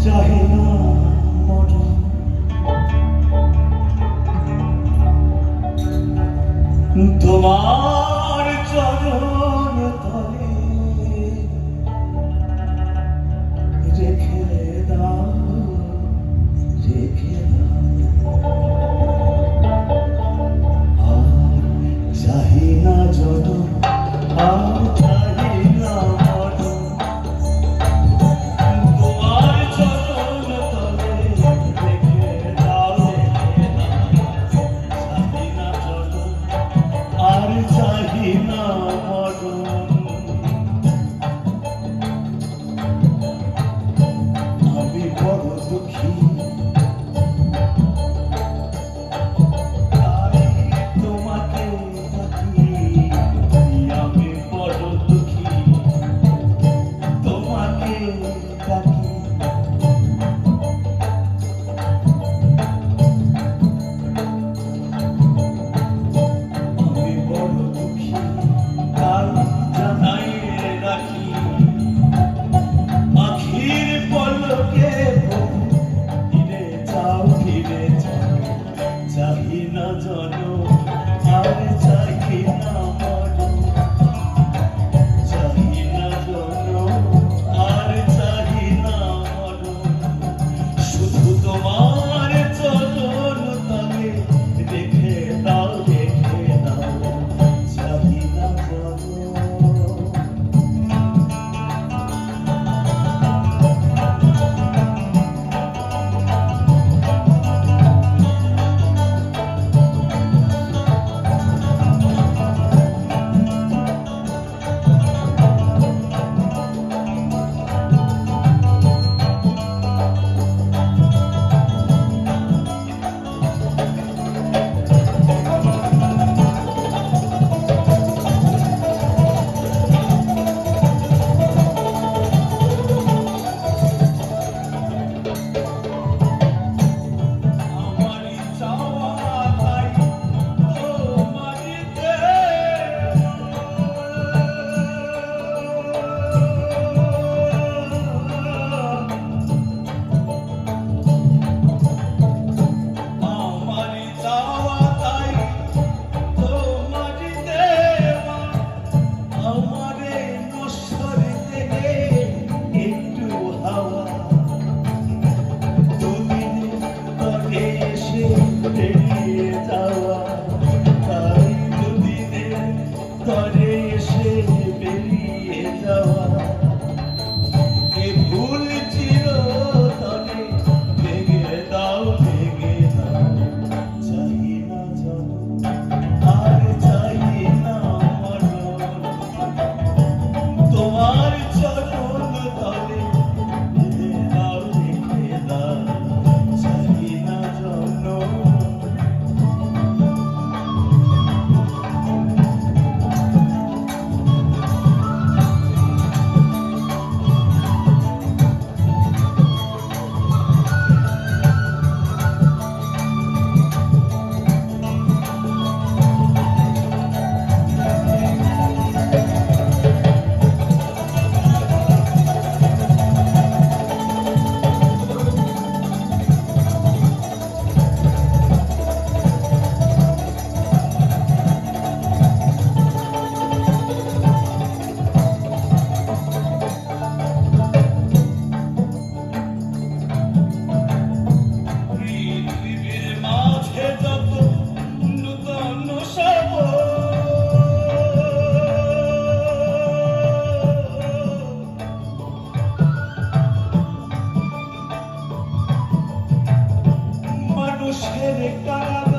চাহে না মরণ, তোমার চরণ তলে রেখে দাও, রেখে দাও। আর চাহি না যতন, আর চাহি না মরণ, তোমার চরণ তলে রেখে দাও, রেখে দাও। চাহি না যতন, আর চাহি না মরণ। আমি বড় দুঃখী, তাই তোমাকে ডাকি। আমি বড় দুঃখী, তোমাকে ডাকি। আমি বড় দুঃখী, তাই জানাই রাখি। আখির পলকে ফিরে যাও, ফিরে যাও। চাহি না জনম, আর চাহি না মরণ। চাহি না জনম, আর চাহি না মরণ। শুধু তোমার চরণ তলে রেখে দাও, রেখে দাও। চাহি না জনম। মানুষের কারাগার